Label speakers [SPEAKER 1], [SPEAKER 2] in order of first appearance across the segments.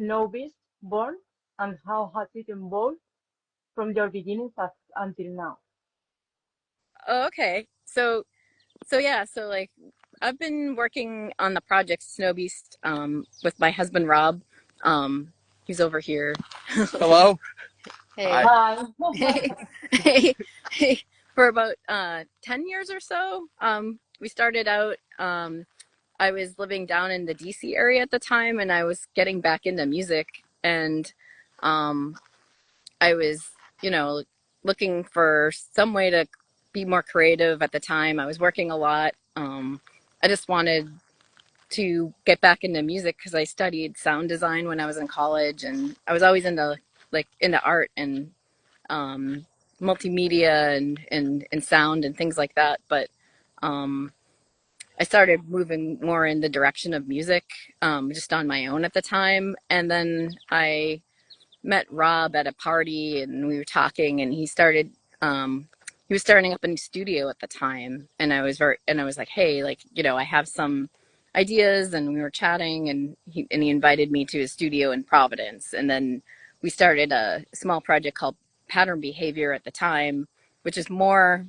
[SPEAKER 1] Snowbeasts born, and how has it evolved from your beginnings until now?
[SPEAKER 2] Oh, okay. So yeah, so like I've been working on the project Snow Beast with my husband Rob. Um he's over here. Hello. Hey.
[SPEAKER 1] Hi.
[SPEAKER 2] Hey. Hey. Hey. For about 10 years or so. We started out I was living down in the DC area at the time and I was getting back into music and um I was, you know, looking for some way to be more creative at the time. I was working a lot. I just wanted to get back into music because I studied sound design when I was in college, and I was always into art and um, multimedia and sound and things like that. But um, I started moving more in the direction of music just on my own at the time, and then I met Rob at a party and we were talking and he was starting up a new studio at the time and I was like, hey, like, you know, I have some ideas and we were chatting and he invited me to his studio in Providence and then we started a small project called Pattern Behavior at the time, which is more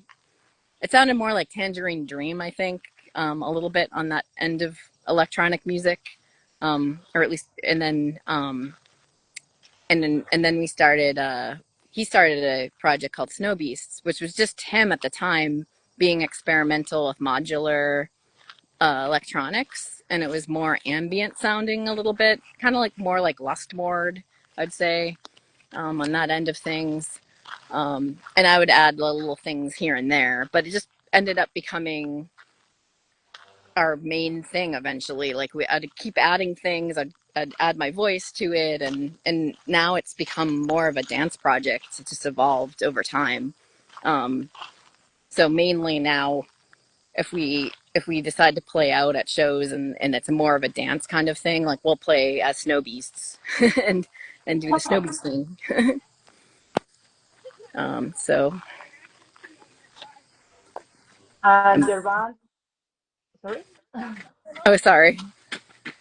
[SPEAKER 2] it sounded more like Tangerine Dream, I think, a little bit on that end of electronic music. Or at least and then we started he started a project called Snowbeasts, which was just him at the time being experimental with modular electronics, and it was more ambient sounding a little bit, kind of like more like Lustmord, I'd say, on that end of things. And I would add little things here and there, but it just ended up becoming our main thing eventually. Like I'd keep adding things. I'd add my voice to it, and now it's become more of a dance project. It's just evolved over time. Um, so mainly now, if we decide to play out at shows and it's more of a dance kind of thing, like we'll play as Snow Beasts and do the Snow Beast thing. So
[SPEAKER 1] And
[SPEAKER 2] I'm
[SPEAKER 1] your band, sorry?
[SPEAKER 2] oh sorry,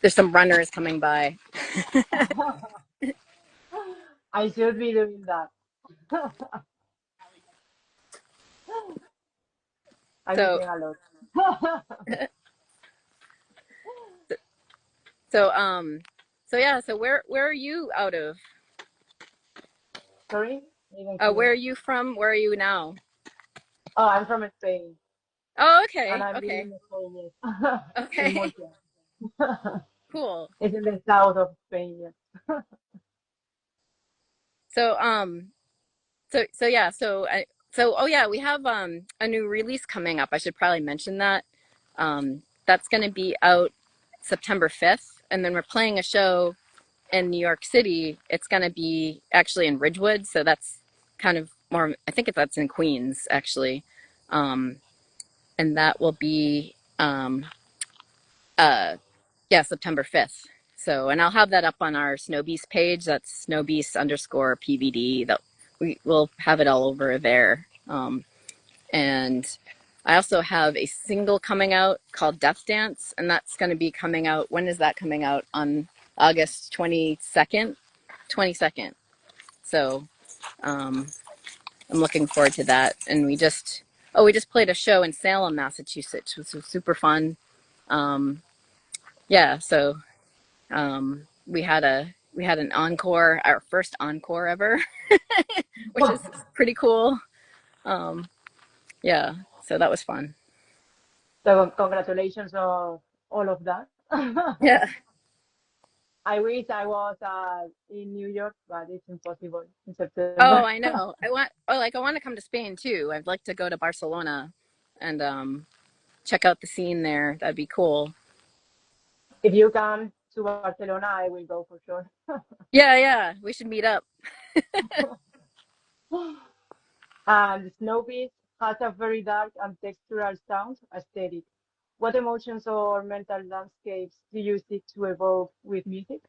[SPEAKER 2] there's some runners coming by.
[SPEAKER 1] I should be doing that. I
[SPEAKER 2] So
[SPEAKER 1] listen a lot.
[SPEAKER 2] so so yeah. So where are you out of?
[SPEAKER 1] Sorry? I didn't hear.
[SPEAKER 2] Where are you from? Where are you now?
[SPEAKER 1] Oh, I'm from Spain,
[SPEAKER 2] Oh,
[SPEAKER 1] and
[SPEAKER 2] okay,
[SPEAKER 1] I'm
[SPEAKER 2] okay,
[SPEAKER 1] living in Spain, yes. In
[SPEAKER 2] okay,
[SPEAKER 1] Murcia.
[SPEAKER 2] cool.
[SPEAKER 1] It's in the south of Spain, yes.
[SPEAKER 2] So, so yeah, so oh yeah, we have a new release coming up. I should probably mention that. That's going to be out September 5th, and then we're playing a show in New York City. It's going to be actually in Ridgewood, so that's kind of more. I think that's in Queens actually, um, and that will be uh, yeah, September 5th. So, and I'll have that up on our Snowbeast page. That's Snowbeast underscore PVD. That we will have it all over there. And I also have a single coming out called Death Dance, and that's going to be coming out. When is that coming out? On August 22nd. 22nd. So, um, I'm looking forward to that. And we just played a show in Salem, Massachusetts, which was super fun. Um, yeah, so we had an encore, our first encore ever, which is pretty cool. Um, yeah, so that was fun.
[SPEAKER 1] So congratulations on all of that.
[SPEAKER 2] Yeah.
[SPEAKER 1] I wish I was in New York, but it's impossible in
[SPEAKER 2] Oh,
[SPEAKER 1] September.
[SPEAKER 2] I know. I want to come to Spain too. I'd like to go to Barcelona and check out the scene there. That'd be cool.
[SPEAKER 1] If you come to Barcelona, I will go for sure.
[SPEAKER 2] Yeah, yeah. We should meet up.
[SPEAKER 1] And Snowbeat has a very dark and textural sound aesthetic. What emotions or mental landscapes do you seek to evoke with music?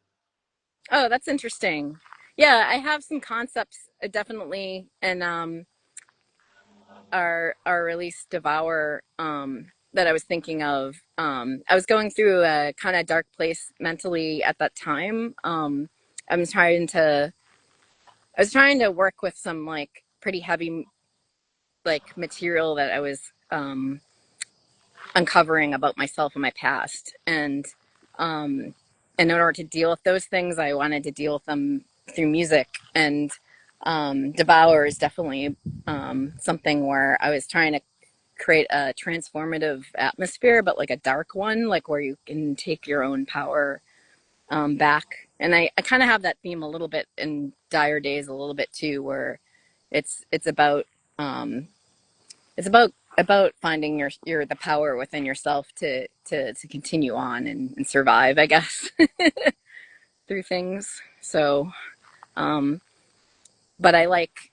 [SPEAKER 2] Oh, that's interesting. Yeah, I have some concepts definitely, and our release Devour that I was thinking of. I was going through a kind of dark place mentally at that time. I'm trying to I was trying to work with some like pretty heavy like material that I was uncovering about myself and my past. Um, and in order to deal with those things, I wanted to deal with them through music. And Devour is definitely something where I was trying to create a transformative atmosphere, but like a dark one, like where you can take your own power back. And I kind of have that theme a little bit in Dire Days, a little bit too, where it's about um, it's about finding your the power within yourself to continue on and survive, I guess, through things. So, um, but I like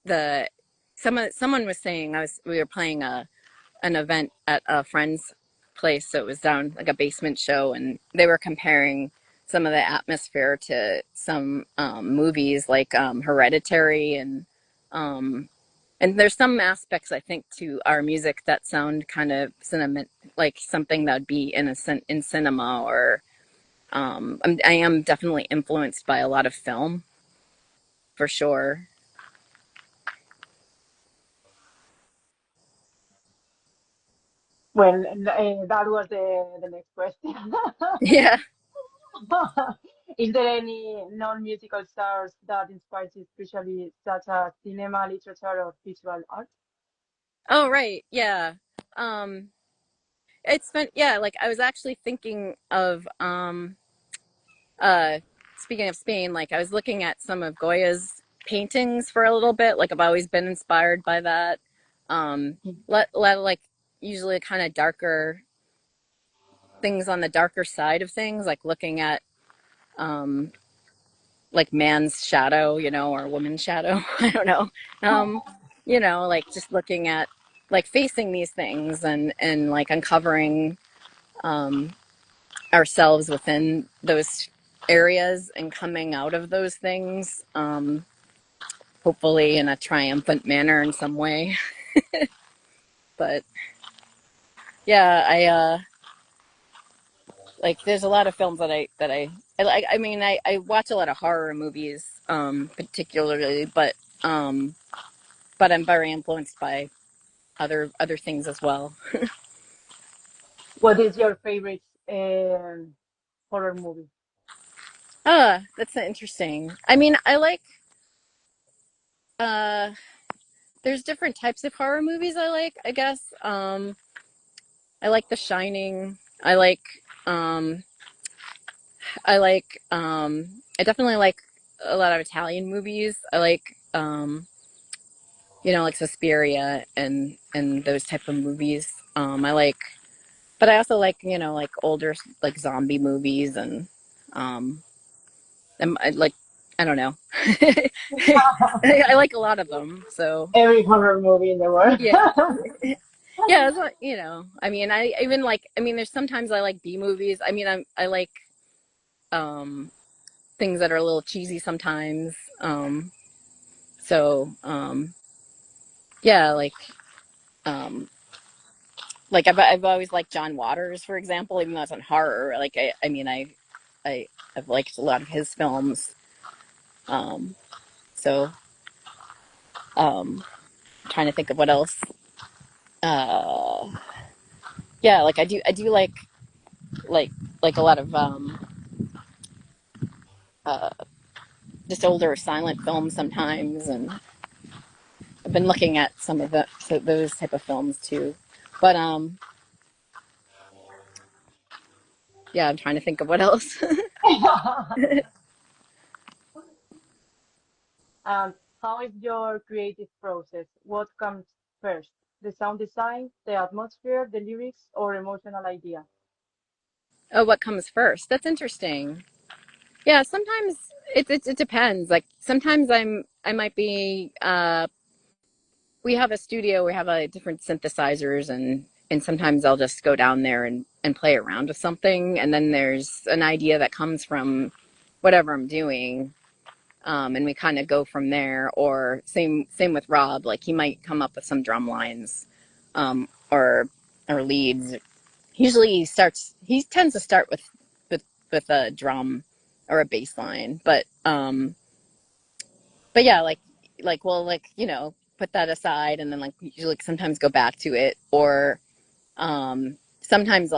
[SPEAKER 2] the someone was saying we were playing an event at a friend's place, so it was down like a basement show, and they were comparing some of the atmosphere to some movies like Hereditary um, and there's some aspects I think to our music that sound kind of sentiment like something that would be in cinema or I am definitely influenced by a lot of film for sure.
[SPEAKER 1] Well, that was the next question.
[SPEAKER 2] Yeah.
[SPEAKER 1] Is there any non-musical stars that inspires you, especially such as cinema, literature, or visual art?
[SPEAKER 2] Oh right. Yeah. Um, it's been yeah. Like I was actually thinking of uh speaking of Spain, like I was looking at some of Goya's paintings for a little bit. Like I've always been inspired by that. Let like usually kind of darker things on the darker side of things, like looking at um like man's shadow, or woman's shadow. I don't know. Um, like just looking at like facing these things and like uncovering um ourselves within those areas and coming out of those things, hopefully in a triumphant manner in some way. But yeah, I like there's a lot of films that I like. I mean, I watch a lot of horror movies, particularly, um, but I'm very influenced by other things as well.
[SPEAKER 1] What is your favorite horror movie?
[SPEAKER 2] That's interesting. I mean, I like uh there's different types of horror movies I like, I guess. I like The Shining. Um I definitely like a lot of Italian movies. I like like Suspiria and those type of movies. I like but I also like, like older like zombie movies um I like I don't know. I like a lot of them. So
[SPEAKER 1] Every horror movie in the world.
[SPEAKER 2] yeah. Yeah, it's not, I mean, I even like, I mean, there's sometimes I like B movies. I mean, I like um things that are a little cheesy sometimes. So yeah, um like I've always liked John Waters, for example, even though it's on horror. Like I mean, I I've liked a lot of his films. Um, so trying to think of what else. Uh, yeah, like I do like like a lot of uh just older silent films sometimes, and I've been looking at some of those type of films too. But yeah, I'm trying to think of what else.
[SPEAKER 1] And how is your creative process? What comes first? The sound design, the atmosphere, the lyrics, or emotional idea?
[SPEAKER 2] Oh, what comes first? That's interesting. Yeah, sometimes it depends. Like sometimes I might be we have a studio, we have a different synthesizers and sometimes I'll just go down there and play around with something, and then there's an idea that comes from whatever I'm doing. And we kind of go from there. Or same with Rob. Like he might come up with some drum lines, or leads. Usually he tends to start with with a drum, or a bass line. But yeah, like we'll like, you know, put that aside and then like usually like sometimes go back to it, or sometimes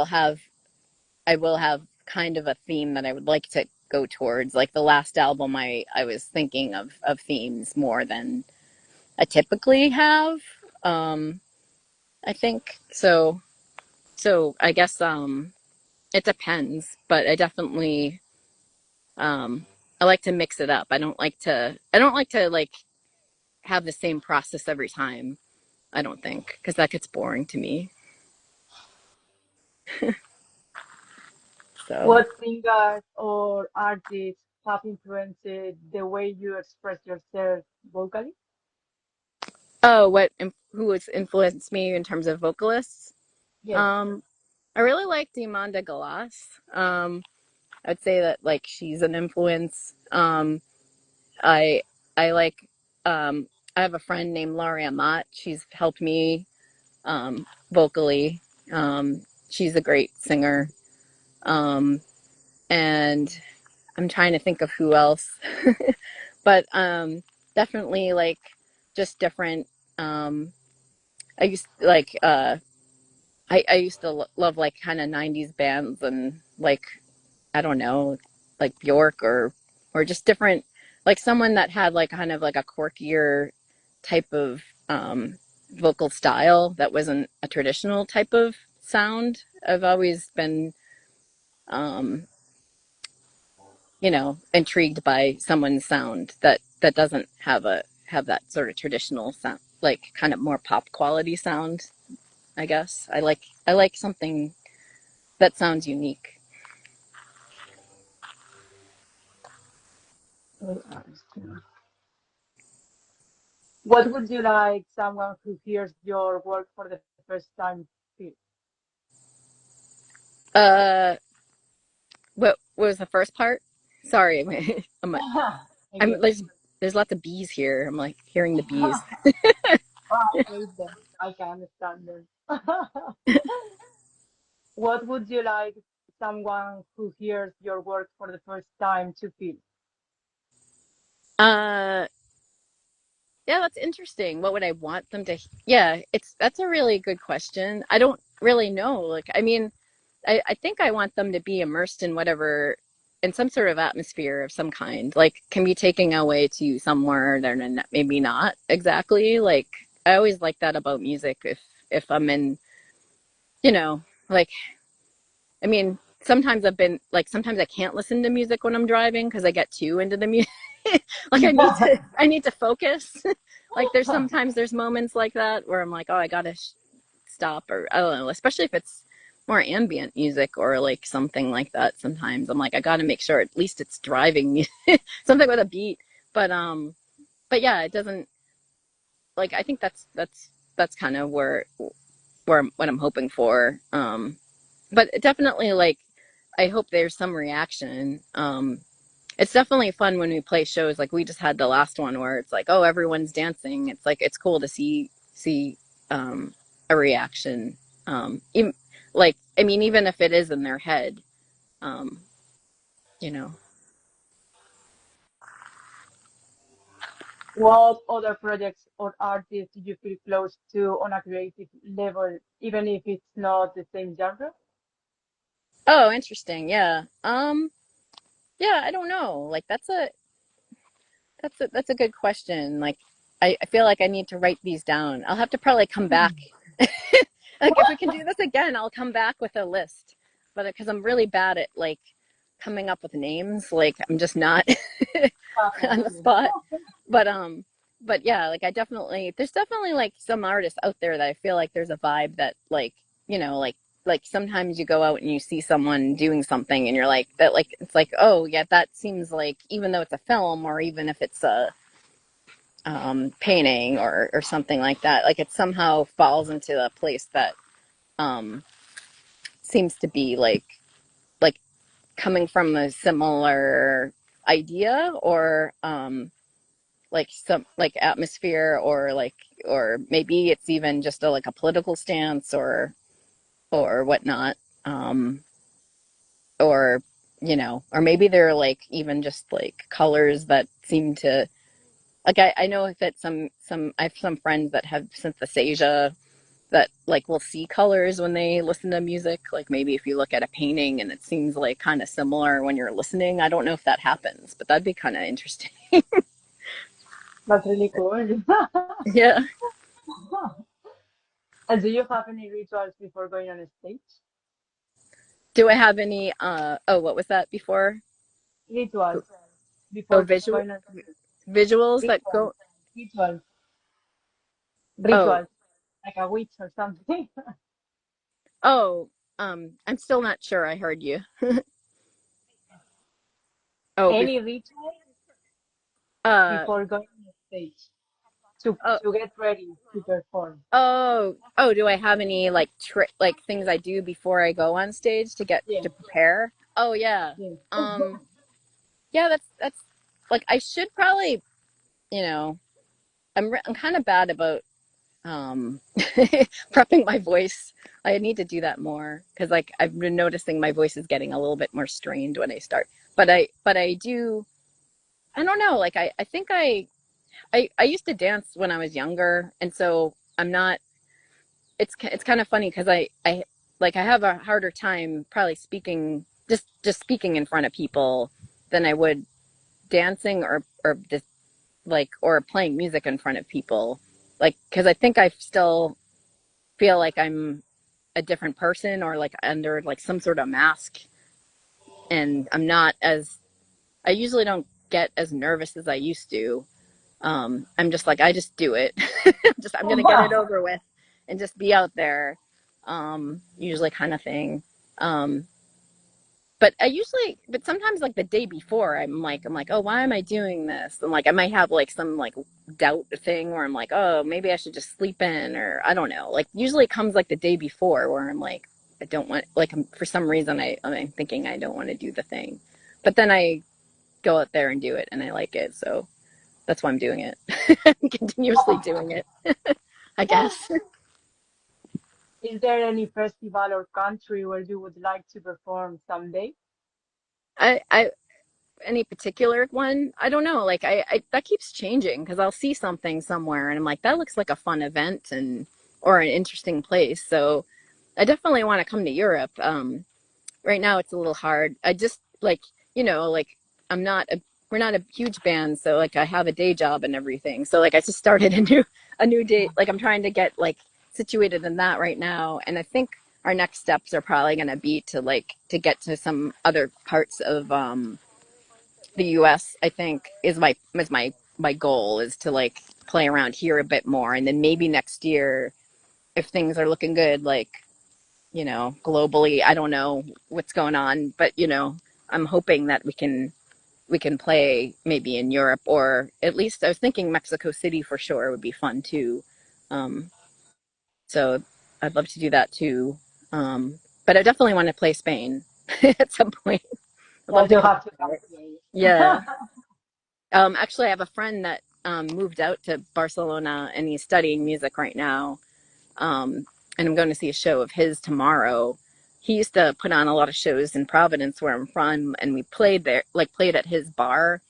[SPEAKER 2] I will have kind of a theme that I would like to go towards. Like the last album, I was thinking of themes more than I typically have. Um, I think so. So I guess it depends, but I definitely um, I like to mix it up. I don't like to like have the same process every time. I don't think, because that gets boring to me. So,
[SPEAKER 1] What singers or artists have influenced the way you express yourself vocally?
[SPEAKER 2] oh, who has influenced me in terms of vocalists?
[SPEAKER 1] Yes.
[SPEAKER 2] Um, I really like Demanda Galas. I'd say that like she's an influence. I I like I have a friend named Laurie Amat. She's helped me vocally. She's a great singer. Um, and I'm trying to think of who else, but definitely like just different. Um, I used like I used to love like kind of '90s bands and like I don't know, like Bjork or just different, like someone that had like kind of like a quirkier type of vocal style that wasn't a traditional type of sound. I've always been um, you know, intrigued by someone's sound that doesn't have that sort of traditional sound, like kind of more pop quality sound. I guess I like something that sounds unique.
[SPEAKER 1] What would you like someone who hears your work for the first time feel?
[SPEAKER 2] Uh, what was the first part? Sorry, I'm
[SPEAKER 1] Okay.
[SPEAKER 2] there's lots of bees here. I'm like hearing the bees.
[SPEAKER 1] I hate them. I can understand them. What would you like someone who hears your work for the first time to feel?
[SPEAKER 2] Uh, yeah, that's interesting. What would I want them to? Yeah, that's a really good question. I don't really know. Like, I mean, I think I want them to be immersed in whatever, in some sort of atmosphere of some kind. Like, can be taking away to somewhere they're maybe not exactly. Like, I always like that about music. If I'm in, you know, like I mean, sometimes I've been like sometimes I can't listen to music when I'm driving because I get too into the music. Like I need to focus. Like there's moments like that where I'm like, oh, I gotta stop, or I don't know, especially if it's more ambient music or like something like that. Sometimes I'm like, I gotta make sure at least it's driving music, something with a beat. But but yeah, it doesn't like I think that's kind of where what I'm hoping for. But definitely like I hope there's some reaction. It's definitely fun when we play shows. Like we just had the last one where it's like, oh, everyone's dancing. It's like it's cool to see um, a reaction. Even, like I mean, even if it is in their head, um, you know.
[SPEAKER 1] What other projects or artists do you feel close to on a creative level, even if it's not the same genre?
[SPEAKER 2] Oh, interesting. Yeah. Yeah. I don't know. Like that's a good question. Like I feel like I need to write these down. I'll have to probably come back. Like if we can do this again, I'll come back with a list. But because I'm really bad at like coming up with names, like I'm just not on the
[SPEAKER 1] Okay.
[SPEAKER 2] spot. But but yeah, like I definitely there's definitely like some artists out there that I feel like there's a vibe that like, you know, like sometimes you go out and you see someone doing something and you're like that like it's like, oh yeah, that seems like even though it's a film or even if it's a painting or something like that, like it somehow falls into a place that um seems to be like coming from a similar idea or like some like atmosphere or maybe it's even just like a political stance or whatnot, um or or maybe they're like even just like colors that seem to like I know that some I have some friends that have synesthesia that like will see colors when they listen to music. Like maybe if you look at a painting and it seems like kind of similar when you're listening. I don't know if that happens, but that'd be kind of interesting.
[SPEAKER 1] That's really cool.
[SPEAKER 2] Yeah.
[SPEAKER 1] And do you have any rituals before going on a stage?
[SPEAKER 2] Do I have any oh, what was that before?
[SPEAKER 1] Rituals
[SPEAKER 2] Oh,
[SPEAKER 1] before
[SPEAKER 2] visual
[SPEAKER 1] going on stage.
[SPEAKER 2] visuals that
[SPEAKER 1] Rituals,
[SPEAKER 2] go
[SPEAKER 1] rituals,
[SPEAKER 2] oh,
[SPEAKER 1] rituals, like a witch or something.
[SPEAKER 2] oh, I'm still not sure I heard you. Oh,
[SPEAKER 1] Any ritual
[SPEAKER 2] uh
[SPEAKER 1] before going on stage to
[SPEAKER 2] oh,
[SPEAKER 1] to get ready to perform.
[SPEAKER 2] oh, do I have any like like things I do before I go on stage to get
[SPEAKER 1] Yeah,
[SPEAKER 2] to prepare? Oh yeah.
[SPEAKER 1] yeah.
[SPEAKER 2] Um yeah, that's like I should probably, you know, I'm kind of bad about prepping my voice. I need to do that more because like I've been noticing my voice is getting a little bit more strained when I start. But I do I don't know, like I think I used to dance when I was younger and so I'm not it's kind of funny because I like I have a harder time probably speaking just speaking in front of people than I would dancing or just like or playing music in front of people like because I think I still feel like I'm a different person or like under like some sort of mask and I'm not as I usually don't get as nervous as I used to. I'm just like I just do it. I'm gonna get it over with and just be out there. Usually kind of thing. Um, but sometimes like the day before, I'm like, oh, why am I doing this? And like I might have like some like doubt thing where I'm like, oh, maybe I should just sleep in or I don't know. Like usually it comes like the day before where I'm like, I don't want like for some reason I'm thinking I don't want to do the thing, but then I go out there and do it and I like it, so that's why I'm doing it. I'm continuously doing it, I guess.
[SPEAKER 1] Is there any festival or country where you would like to perform someday?
[SPEAKER 2] I any particular one? I don't know. Like I that keeps changing because I'll see something somewhere and I'm like, that looks like a fun event and or an interesting place. So I definitely want to come to Europe. Right now it's a little hard. I just like like I'm not a we're not a huge band, so like I have a day job and everything. So like I just started a new day. Like I'm trying to get like situated in that right now, and I think our next steps are probably going to be to get to some other parts of the U.S. I think is my goal is to like play around here a bit more, and then maybe next year if things are looking good, like globally. I don't know what's going on, but I'm hoping that we can play maybe in Europe or at least I was thinking Mexico City for sure would be fun too. Um, so I'd love to do that too. But I definitely want to play Spain at some point. I'd love
[SPEAKER 1] Yes,
[SPEAKER 2] to
[SPEAKER 1] you
[SPEAKER 2] come
[SPEAKER 1] have to come
[SPEAKER 2] there.
[SPEAKER 1] here.
[SPEAKER 2] Yeah. Actually, I have a friend that moved out to Barcelona and he's studying music right now. um, and I'm going to see a show of his tomorrow. He used to put on a lot of shows in Providence, where I'm from, and we played there, like played at his bar,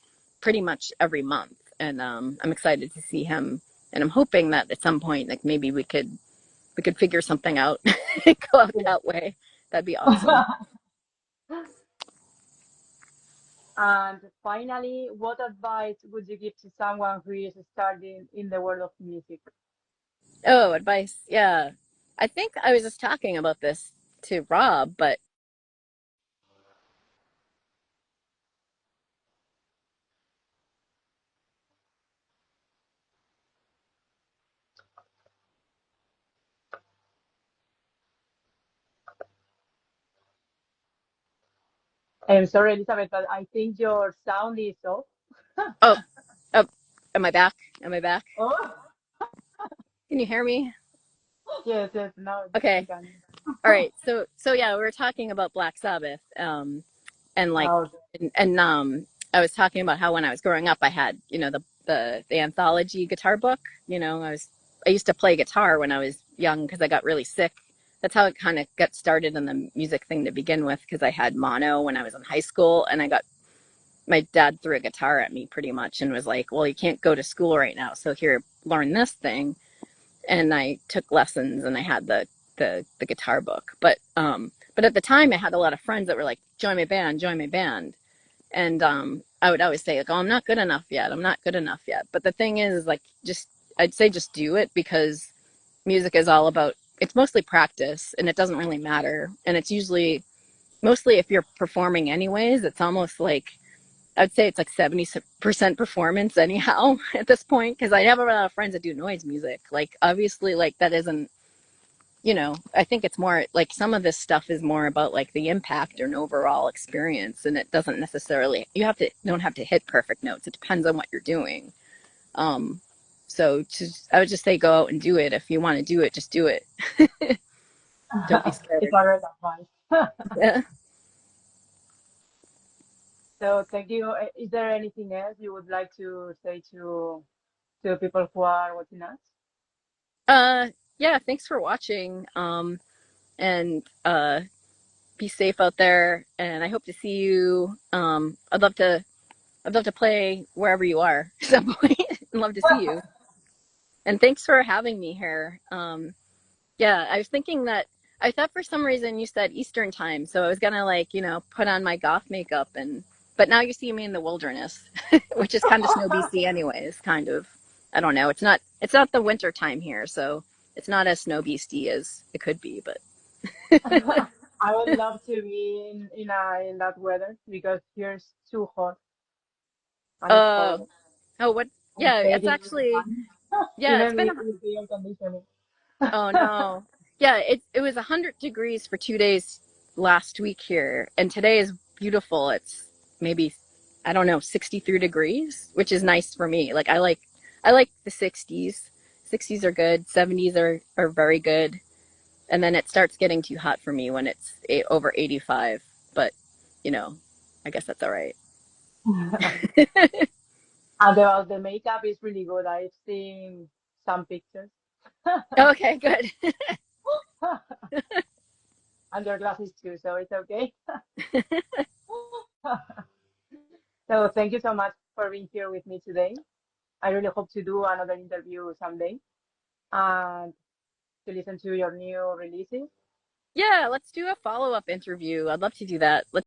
[SPEAKER 2] pretty much every month. And I'm excited to see him, and I'm hoping that at some point, like maybe we could figure something out, and go out that way. That'd be awesome.
[SPEAKER 1] And finally, what advice would you give to someone who is starting in the world of music?
[SPEAKER 2] Oh, advice, yeah. I think I was just talking about this to Rob, but
[SPEAKER 1] I'm sorry, Elizabeth, but I think your sound is off.
[SPEAKER 2] oh, oh, am I back? Am I back?
[SPEAKER 1] Oh,
[SPEAKER 2] Can you hear me?
[SPEAKER 1] yes, yes, now I
[SPEAKER 2] Okay.
[SPEAKER 1] can.
[SPEAKER 2] All right. So yeah, we were talking about Black Sabbath, and like,
[SPEAKER 1] Oh,
[SPEAKER 2] and I was talking about how when I was growing up, I had the anthology guitar book. I used to play guitar when I was young because I got really sick that's how it kind of got started in the music thing to begin with, because I had mono when I was in high school, and I got my dad threw a guitar at me pretty much and was like, "Well, you can't go to school right now, so here, learn this thing." And I took lessons, and I had the guitar book. But at the time, I had a lot of friends that were like, "Join my band, join my band," and I would always say like, "Oh, I'm not good enough yet. I'm not good enough yet." But the thing is, like, just I'd say just do it, because music is all about, it's mostly practice, and it doesn't really matter, and it's usually mostly if you're performing anyways, it's almost like I'd say it's like 70% performance anyhow at this point, because I have a lot of friends that do noise music. Like, obviously, like, that isn't, I think it's more like some of this stuff is more about like the impact or an overall experience, and it doesn't necessarily, don't have to hit perfect notes. It depends on what you're doing. Um, I would just say go out and do it. If you want to do it, just do it. Don't be
[SPEAKER 1] It's
[SPEAKER 2] scared.
[SPEAKER 1] already advice.
[SPEAKER 2] Yeah.
[SPEAKER 1] So thank you. Is there anything else you would like to say to people who are watching us?
[SPEAKER 2] Uh, yeah, thanks for watching. And be safe out there, and I hope to see you. I'd love to play wherever you are at some point. I'd love to see you. And thanks for having me here. Yeah, I was thinking that I thought for some reason you said Eastern time, so I was gonna like, put on my goth makeup, but now you see me in the wilderness, which is kind of snow BC anyways, kind of. I don't know. It's not the winter time here, so it's not as snow beasty as it could be, but
[SPEAKER 1] I would love to be in that weather because here's too hot and it's
[SPEAKER 2] uh
[SPEAKER 1] horrible.
[SPEAKER 2] oh, what,
[SPEAKER 1] I'm
[SPEAKER 2] yeah, it's
[SPEAKER 1] hating every
[SPEAKER 2] actually,
[SPEAKER 1] time,
[SPEAKER 2] yeah, it's
[SPEAKER 1] even
[SPEAKER 2] been,
[SPEAKER 1] with the air conditioning.
[SPEAKER 2] oh no. Yeah, it was 100 degrees for 2 days last week here, and today is beautiful. It's maybe, I don't know, 63 degrees, which is nice for me. Like, I like the 60s. 60s are good, 70s are very good, and then it starts getting too hot for me when it's over 85, but you know, I guess that's all right.
[SPEAKER 1] And the makeup is really good. I've seen some pictures.
[SPEAKER 2] Okay, good.
[SPEAKER 1] And your glasses too, so it's okay. So thank you so much for being here with me today. I really hope to do another interview someday and to listen to your new releases.
[SPEAKER 2] Yeah, let's do a follow-up interview. I'd love to do that. Let's